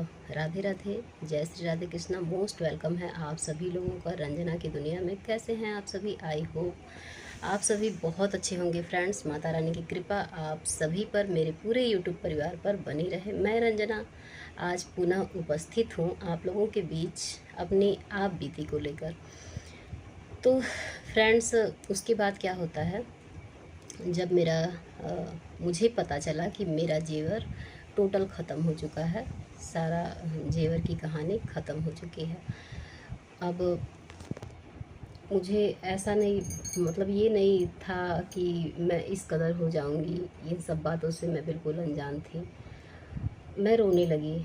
राधे राधे, जय Shri Radhe Krishna. Most welcome है आप सभी लोगों का रंजना की दुनिया में। कैसे हैं आप सभी? आई होप आप सभी बहुत अच्छे होंगे फ्रेंड्स। माता रानी की कृपा आप सभी पर, मेरे पूरे यूट्यूब परिवार पर बनी रहे। मैं रंजना आज पुनः उपस्थित हूँ आप लोगों के बीच अपनी आप बीती को लेकर। तो फ्रेंड्स, उसके बाद क्या होता है, जब मुझे पता चला कि मेरा जेवर टोटल ख़त्म हो चुका है, सारा जेवर की कहानी ख़त्म हो चुकी है। अब मुझे ऐसा नहीं, मतलब ये नहीं था कि मैं इस कदर हो जाऊंगी। इन सब बातों से मैं बिल्कुल अनजान थी। मैं रोने लगी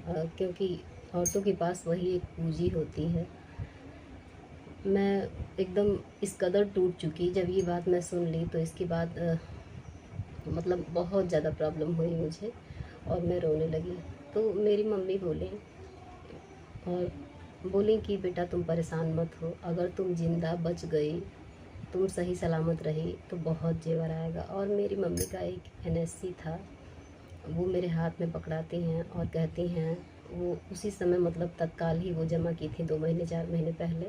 क्योंकि औरतों के पास वही एक पूंजी होती है। मैं एकदम इस कदर टूट चुकी। जब ये बात मैं सुन ली तो इसके बाद मतलब बहुत ज़्यादा प्रॉब्लम हुई मुझे और मैं रोने लगी। तो मेरी मम्मी बोली और बोली कि बेटा तुम परेशान मत हो, अगर तुम ज़िंदा बच गई, तुम सही सलामत रही तो बहुत जेवर आएगा। और मेरी मम्मी का एक एनएससी था, वो मेरे हाथ में पकड़ाती हैं और कहती हैं, वो उसी समय मतलब तत्काल ही वो जमा की थी 2 महीने 4 महीने पहले,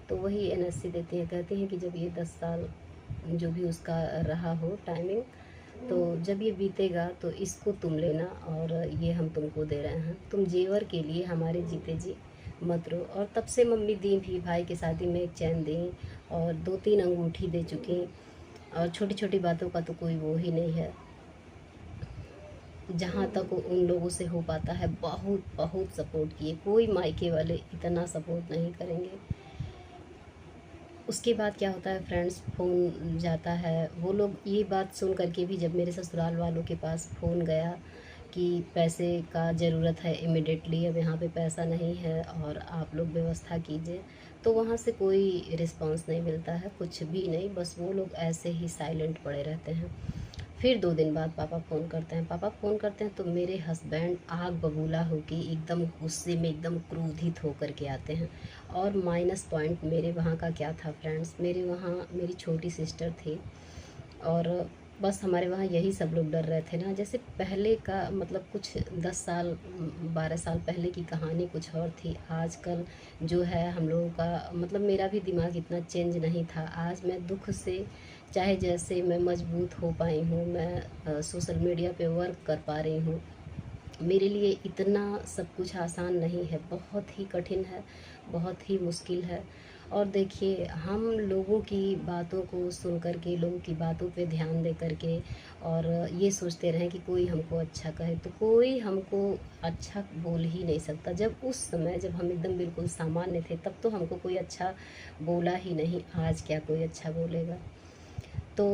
तो वही एनएससी देती हैं। कहती हैं कि जब ये 10 साल जो भी उसका रहा हो टाइमिंग, तो जब ये बीतेगा तो इसको तुम लेना और ये हम तुमको दे रहे हैं, तुम जेवर के लिए हमारे जीते जी मत रो। और तब से मम्मी दी भी, भाई की शादी में एक चैन दी और 2-3 अंगूठी दे चुकी। और छोटी छोटी बातों का तो कोई वो ही नहीं है। जहाँ तक उन लोगों से हो पाता है बहुत बहुत सपोर्ट किए। कोई मायके वाले इतना सपोर्ट नहीं करेंगे। उसके बाद क्या होता है फ्रेंड्स, फ़ोन जाता है। वो लोग ये बात सुन करके भी, जब मेरे ससुराल वालों के पास फ़ोन गया कि पैसे का ज़रूरत है इमिडिएटली, अब यहाँ पे पैसा नहीं है और आप लोग व्यवस्था कीजिए, तो वहाँ से कोई रिस्पांस नहीं मिलता है, कुछ भी नहीं। बस वो लोग ऐसे ही साइलेंट पड़े रहते हैं। फिर 2 दिन बाद पापा फ़ोन करते हैं। पापा फ़ोन करते हैं तो मेरे हस्बैंड आग बबूला होके एकदम गुस्से में, एकदम क्रोधित होकर के आते हैं। और माइनस पॉइंट मेरे वहाँ का क्या था फ्रेंड्स, मेरे वहाँ मेरी छोटी सिस्टर थी और बस हमारे वहाँ यही सब लोग डर रहे थे ना। जैसे पहले का मतलब कुछ 10 साल 12 साल पहले की कहानी कुछ और थी। आजकल जो है हम लोगों का, मतलब मेरा भी दिमाग इतना चेंज नहीं था। आज मैं दुख से, चाहे जैसे मैं मजबूत हो पाई हूँ, मैं सोशल मीडिया पे वर्क कर पा रही हूँ, मेरे लिए इतना सब कुछ आसान नहीं है, बहुत ही कठिन है, बहुत ही मुश्किल है। और देखिए, हम लोगों की बातों को सुन कर के, लोगों की बातों पे ध्यान दे कर के और ये सोचते रहें कि कोई हमको अच्छा कहे, तो कोई हमको अच्छा बोल ही नहीं सकता। जब उस समय जब हम एकदम बिल्कुल सामान्य थे तब तो हमको कोई अच्छा बोला ही नहीं, आज क्या कोई अच्छा बोलेगा। तो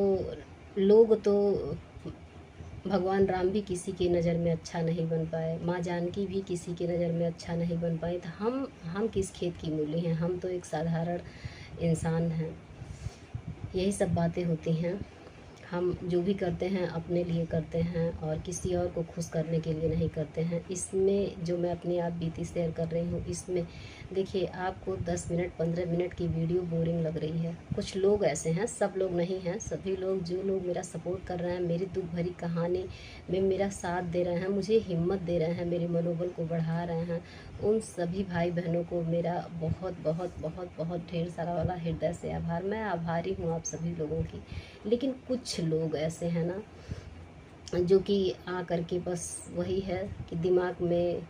लोग तो, भगवान राम भी किसी की नज़र में अच्छा नहीं बन पाए, माँ जानकी भी किसी की नज़र में अच्छा नहीं बन पाई, तो हम किस खेत की मूली हैं? हम तो एक साधारण इंसान हैं। यही सब बातें होती हैं। हम जो भी करते हैं अपने लिए करते हैं और किसी और को खुश करने के लिए नहीं करते हैं। इसमें जो मैं अपनी आप बीती शेयर कर रही हूँ, इसमें देखिए, आपको 10 मिनट 15 मिनट की वीडियो बोरिंग लग रही है। कुछ लोग ऐसे हैं, सब लोग नहीं हैं, सभी लोग, जो लोग मेरा सपोर्ट कर रहे हैं, मेरी दुख भरी कहानी में मेरा साथ दे रहे हैं, मुझे हिम्मत दे रहे हैं, मेरे मनोबल को बढ़ा रहे हैं, उन सभी भाई बहनों को मेरा बहुत बहुत बहुत बहुत ढेर सारा वाला हृदय से आभार। मैं आभारी हूँ आप सभी लोगों की। लेकिन कुछ लोग ऐसे हैं ना, जो कि आ करके बस वही है कि दिमाग में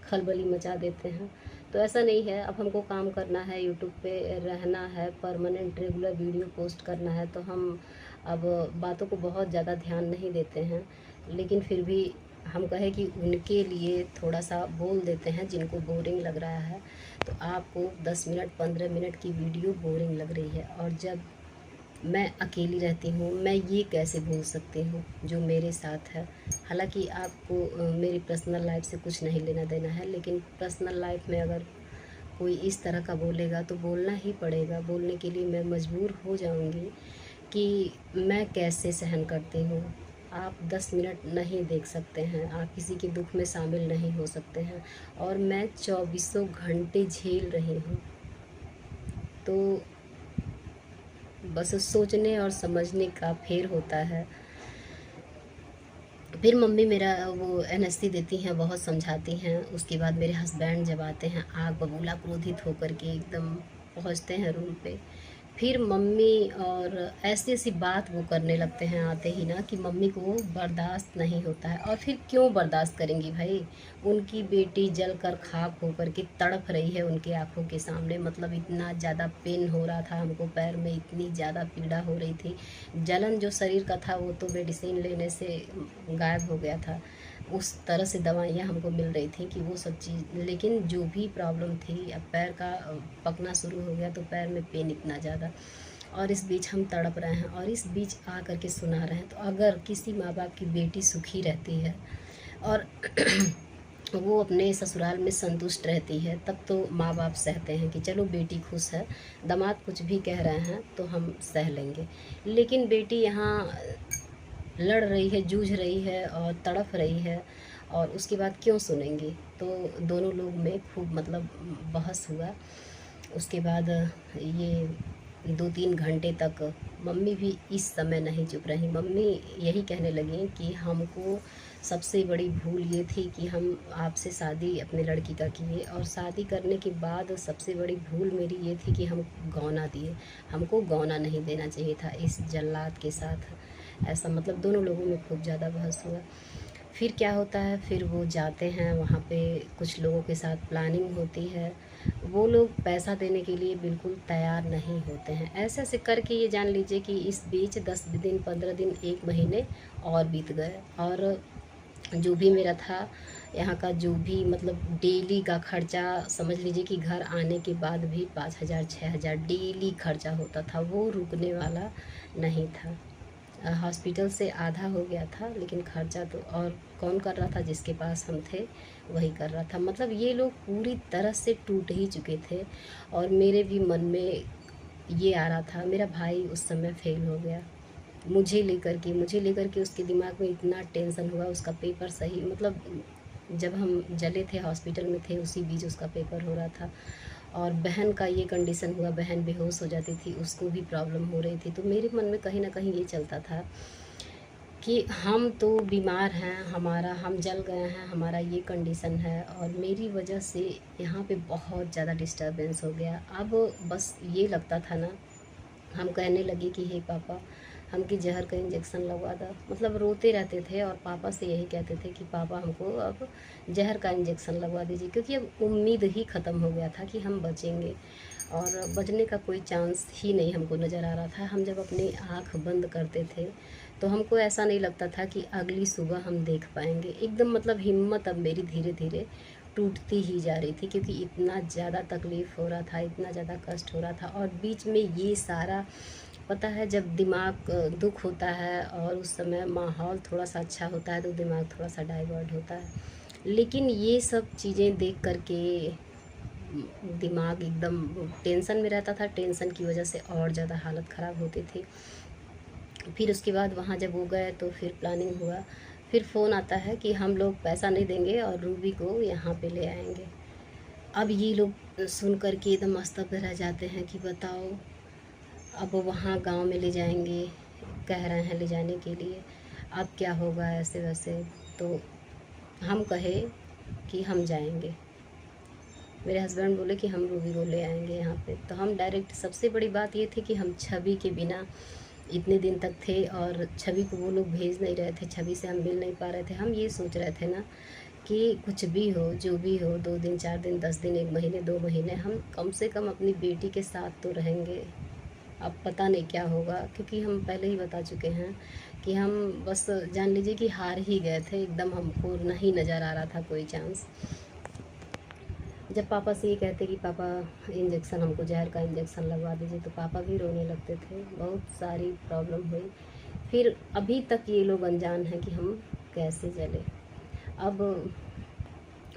खलबली मचा देते हैं। तो ऐसा नहीं है। अब हमको काम करना है, यूट्यूब पे रहना है, परमानेंट रेगुलर वीडियो पोस्ट करना है, तो हम अब बातों को बहुत ज़्यादा ध्यान नहीं देते हैं। लेकिन फिर भी हम कहें कि उनके लिए थोड़ा सा बोल देते हैं जिनको बोरिंग लग रहा है। तो आपको 10 मिनट 15 मिनट की वीडियो बोरिंग लग रही है, और जब मैं अकेली रहती हूँ, मैं ये कैसे भूल सकती हूँ जो मेरे साथ है। हालांकि आपको मेरी पर्सनल लाइफ से कुछ नहीं लेना देना है, लेकिन पर्सनल लाइफ में अगर कोई इस तरह का बोलेगा तो बोलना ही पड़ेगा। बोलने के लिए मैं मजबूर हो जाऊँगी कि मैं कैसे सहन करती हूँ। आप 10 मिनट नहीं देख सकते हैं, आप किसी के दुख में शामिल नहीं हो सकते हैं, और मैं 24 घंटे झेल रही हूँ। तो बस सोचने और समझने का फेर होता है। फिर मम्मी मेरा वो एनएससी देती हैं, बहुत समझाती हैं। उसके बाद मेरे हस्बैंड जब आते हैं, आग बबूला क्रोधित होकर के एकदम पहुंचते हैं रूम पे। फिर मम्मी और ऐसी ऐसी बात वो करने लगते हैं आते ही ना, कि मम्मी को बर्दाश्त नहीं होता है। और फिर क्यों बर्दाश्त करेंगी भाई, उनकी बेटी जल कर खाक होकर के तड़प रही है उनके आंखों के सामने। मतलब इतना ज़्यादा पेन हो रहा था हमको, पैर में इतनी ज़्यादा पीड़ा हो रही थी। जलन जो शरीर का था वो तो मेडिसिन लेने से गायब हो गया था। उस तरह से दवाइयाँ हमको मिल रही थी कि वो सब चीज़, लेकिन जो भी प्रॉब्लम थी, अब पैर का पकना शुरू हो गया तो पैर में पेन इतना ज़्यादा। और इस बीच हम तड़प रहे हैं और इस बीच आ करके सुना रहे हैं। तो अगर किसी माँ बाप की बेटी सुखी रहती है और वो अपने ससुराल में संतुष्ट रहती है, तब तो माँ बाप सहते हैं कि चलो बेटी खुश है, दामाद कुछ भी कह रहे हैं तो हम सह लेंगे। लेकिन बेटी यहाँ लड़ रही है, जूझ रही है और तड़प रही है, और उसके बाद क्यों सुनेंगी। तो दोनों लोग में खूब मतलब बहस हुआ। उसके बाद ये 2-3 घंटे तक मम्मी भी इस समय नहीं चुप रही। मम्मी यही कहने लगी कि हमको सबसे बड़ी भूल ये थी कि हम आपसे शादी अपने लड़की का किए, और शादी करने के बाद सबसे बड़ी भूल मेरी ये थी कि हम गौना दिए। हमको गौना नहीं देना चाहिए था इस जल्लाद के साथ। ऐसा मतलब दोनों लोगों में खूब ज़्यादा बहस हुआ। फिर क्या होता है, फिर वो जाते हैं वहाँ पे, कुछ लोगों के साथ प्लानिंग होती है। वो लोग पैसा देने के लिए बिल्कुल तैयार नहीं होते हैं। ऐसे ऐसे करके ये जान लीजिए कि इस बीच 10 दिन, 15 दिन, 1 महीने और बीत गए। और जो भी मेरा था यहाँ का, जो भी मतलब डेली का खर्चा, समझ लीजिए कि घर आने के बाद भी 5,000 6,000 डेली खर्चा होता था, वो रुकने वाला नहीं था। हॉस्पिटल से आधा हो गया था, लेकिन खर्चा तो और कौन कर रहा था, जिसके पास हम थे वही कर रहा था। मतलब ये लोग पूरी तरह से टूट ही चुके थे। और मेरे भी मन में ये आ रहा था, मेरा भाई उस समय फेल हो गया, मुझे लेकर के उसके दिमाग में इतना टेंशन हुआ। उसका पेपर सही मतलब जब हम जले थे हॉस्पिटल में थे, उसी बीच उसका पेपर हो रहा था। और बहन का ये कंडीशन हुआ, बहन बेहोश हो जाती थी, उसको भी प्रॉब्लम हो रही थी। तो मेरे मन में कहीं ना कहीं ये चलता था कि हम तो बीमार हैं, हम जल गए हैं, हमारा ये कंडीशन है, और मेरी वजह से यहाँ पे बहुत ज़्यादा डिस्टरबेंस हो गया। अब बस ये लगता था ना, हम कहने लगे कि हे पापा, हमकी जहर का इंजेक्शन लगवा दो। मतलब रोते रहते थे और पापा से यही कहते थे कि पापा हमको अब जहर का इंजेक्शन लगवा दीजिए, क्योंकि अब उम्मीद ही ख़त्म हो गया था कि हम बचेंगे, और बचने का कोई चांस ही नहीं हमको नज़र आ रहा था। हम जब अपनी आँख बंद करते थे तो हमको ऐसा नहीं लगता था कि अगली सुबह हम देख पाएंगे। एकदम मतलब हिम्मत अब मेरी धीरे धीरे टूटती ही जा रही थी, क्योंकि इतना ज़्यादा तकलीफ़ हो रहा था, इतना ज़्यादा कष्ट हो रहा था। और बीच में ये सारा, पता है जब दिमाग दुख होता है और उस समय माहौल थोड़ा सा अच्छा होता है तो दिमाग थोड़ा सा डाइवर्ट होता है। लेकिन ये सब चीज़ें देख कर के दिमाग एकदम टेंशन में रहता था। टेंशन की वजह से और ज़्यादा हालत ख़राब होती थी। फिर उसके बाद वहाँ जब हो गए तो फिर प्लानिंग हुआ। फिर फ़ोन आता है कि हम लोग पैसा नहीं देंगे और रूबी को यहाँ पे ले आएंगे। अब ये लोग सुन कर के एकदम स्तब्ध रह जाते हैं कि बताओ, अब वहाँ गांव में ले जाएंगे, कह रहे हैं ले जाने के लिए, अब क्या होगा ऐसे वैसे। तो हम कहे कि हम जाएंगे। मेरे हस्बैंड बोले कि हम रूबी को ले आएंगे यहाँ पे। तो हम डायरेक्ट, सबसे बड़ी बात ये थी कि हम छवि के बिना इतने दिन तक थे, और छवि को वो लोग भेज नहीं रहे थे, छवि से हम मिल नहीं पा रहे थे। हम ये सोच रहे थे ना कि कुछ भी हो, जो भी हो, 2 दिन 4 दिन 10 दिन 1 महीने 2 महीने, हम कम से कम अपनी बेटी के साथ तो रहेंगे। अब पता नहीं क्या होगा, क्योंकि हम पहले ही बता चुके हैं कि हम बस जान लीजिए कि हार ही गए थे एकदम। हमको नहीं नज़र आ रहा था कोई चांस। जब पापा से ये कहते कि पापा इंजेक्शन, हमको जहर का इंजेक्शन लगवा दीजिए, तो पापा भी रोने लगते थे। बहुत सारी प्रॉब्लम हुई। फिर अभी तक ये लोग अनजान हैं कि हम कैसे जले। अब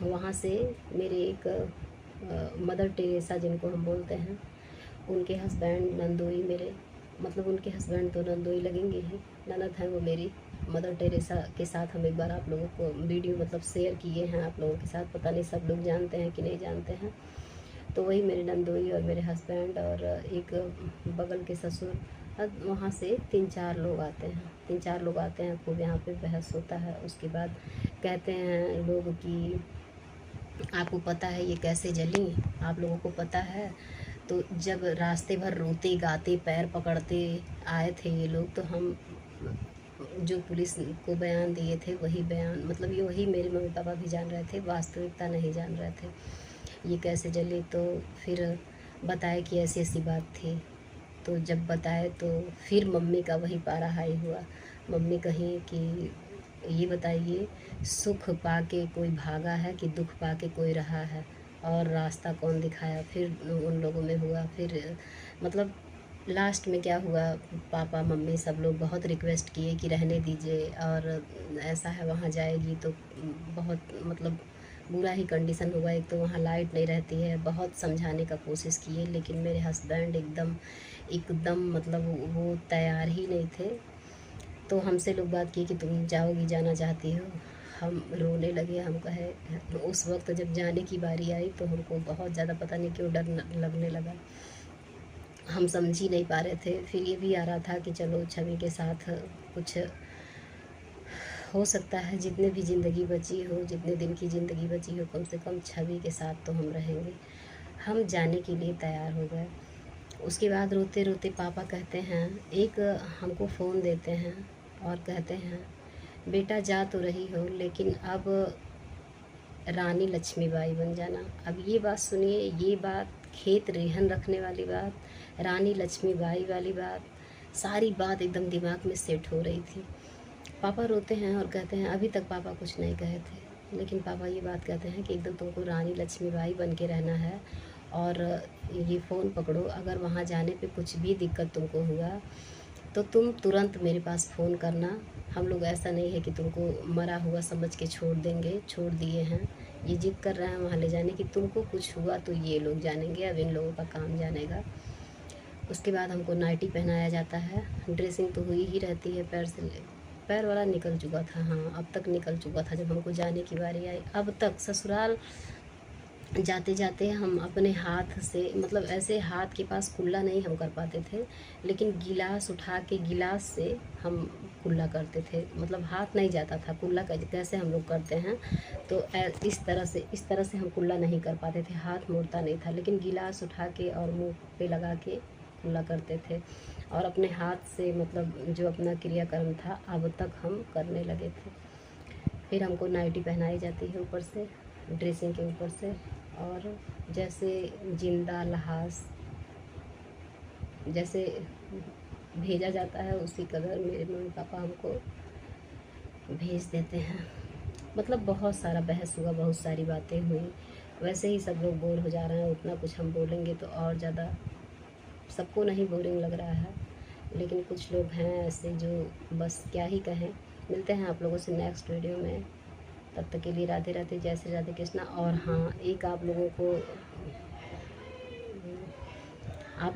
वहाँ से मेरे एक मदर टेरेसा जिनको हम बोलते हैं, उनके हस्बैंड नंदोई मेरे, मतलब उनके हस्बैंड तो नंदोई लगेंगे ही, ननद हैं वो मेरी। मदर टेरेसा के साथ हम एक बार आप लोगों को वीडियो मतलब शेयर किए हैं आप लोगों के साथ, पता नहीं सब लोग जानते हैं कि नहीं जानते हैं। तो वही मेरे नंदोई और मेरे हस्बैंड और एक बगल के ससुर, अब वहाँ से 3-4 लोग आते हैं, 3-4 लोग आते हैं, खूब यहाँ पे बहस होता है। उसके बाद कहते हैं लोग कि आपको पता है ये कैसे जली, आप लोगों को पता है। तो जब रास्ते भर रोते गाते पैर पकड़ते आए थे ये लोग, तो हम जो पुलिस को बयान दिए थे वही बयान, मतलब ये वही मेरे मम्मी पापा भी जान रहे थे, वास्तविकता नहीं जान रहे थे ये कैसे जली। तो फिर बताए कि ऐसी ऐसी बात थी। तो जब बताए तो फिर मम्मी का वही पारा हाई हुआ। मम्मी कहीं कि ये बताइए, सुख पाके कोई भागा है कि दुख पाके कोई रहा है, और रास्ता कौन दिखाया। फिर उन लोगों में हुआ, फिर मतलब लास्ट में क्या हुआ, पापा मम्मी सब लोग बहुत रिक्वेस्ट किए कि रहने दीजिए, और ऐसा है वहाँ जाएगी तो बहुत मतलब बुरा ही कंडीशन होगा। एक तो वहाँ लाइट नहीं रहती है। बहुत समझाने का कोशिश किए, लेकिन मेरे हस्बैंड एकदम एकदम मतलब वो तैयार ही नहीं थे। तो हमसे लोग बात की कि तुम जाओगी, जाना चाहती हो। हम रोने लगे। हम कहे, उस वक्त जब जाने की बारी आई तो हमको बहुत ज़्यादा पता नहीं क्यों डर लगने लगा। हम समझ ही नहीं पा रहे थे। फिर ये भी आ रहा था कि चलो छवि के साथ कुछ हो सकता है, जितने भी ज़िंदगी बची हो, जितने दिन की ज़िंदगी बची हो, कम से कम छवि के साथ तो हम रहेंगे। हम जाने के लिए तैयार हो गए। उसके बाद रोते रोते पापा कहते हैं, एक हमको फ़ोन देते हैं और कहते हैं, बेटा जा तो रही हो लेकिन अब रानी लक्ष्मीबाई बन जाना। अब ये बात सुनिए, ये बात खेत रेहन रखने वाली बात, रानी लक्ष्मीबाई वाली बात, सारी बात एकदम दिमाग में सेट हो रही थी। पापा रोते हैं और कहते हैं, अभी तक पापा कुछ नहीं कहे थे, लेकिन पापा ये बात कहते हैं कि एकदम तुमको रानी लक्ष्मीबाई बन के रहना है, और ये फ़ोन पकड़ो, अगर वहाँ जाने पे कुछ भी दिक्कत तुमको हुआ तो तुम तुरंत मेरे पास फ़ोन करना। हम लोग ऐसा नहीं है कि तुमको मरा हुआ समझ के छोड़ देंगे, छोड़ दिए हैं। ये जिद कर रहे हैं वहाँ ले जाने की, तुमको कुछ हुआ तो ये लोग जानेंगे, अब इन लोगों का काम जानेगा। उसके बाद हमको नाइटी पहनाया जाता है। ड्रेसिंग तो हुई ही रहती है, पैर वाला निकल चुका था। हाँ, अब तक निकल चुका था जब हमको जाने की बारी आई। अब तक ससुराल जाते जाते हम अपने हाथ से, मतलब ऐसे हाथ के पास कुल्ला नहीं हम कर पाते थे, लेकिन गिलास उठा के गिलास से हम कुल्ला करते थे। मतलब हाथ नहीं जाता था, कुल्ला कैसे हम लोग करते हैं। तो इस तरह से हम कुल्ला नहीं कर पाते थे, हाथ मुड़ता नहीं था, लेकिन गिलास उठा के और मुँह पे लगा के कुल्ला करते थे। और अपने हाथ से मतलब जो अपना क्रियाकर्म था अब तक हम करने लगे थे। फिर हमको नाइटी पहनाई जाती है ऊपर से, ड्रेसिंग के ऊपर से, और जैसे जिंदा लाश जैसे भेजा जाता है उसी कदर मेरे मम्मी पापा हमको भेज देते हैं। मतलब बहुत सारा बहस हुआ, बहुत सारी बातें हुई। वैसे ही सब लोग बोर हो जा रहे हैं, उतना कुछ हम बोलेंगे तो और ज़्यादा सबको नहीं बोरिंग लग रहा है, लेकिन कुछ लोग हैं ऐसे जो बस क्या ही कहें। मिलते हैं आप लोगों से नेक्स्ट वीडियो में। तब तक के लिए राधे राधे, जय श्री राधे कृष्णा। और हाँ, एक आप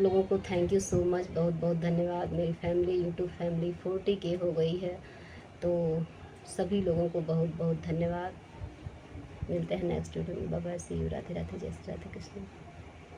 लोगों को थैंक यू सो मच, बहुत बहुत धन्यवाद। मेरी फैमिली, यूट्यूब फैमिली 40K हो गई है, तो सभी लोगों को बहुत बहुत धन्यवाद। मिलते हैं नेक्स्ट वीडियो में। Bye bye, see you, Radhe Radhe, जय श्री राधे कृष्ण।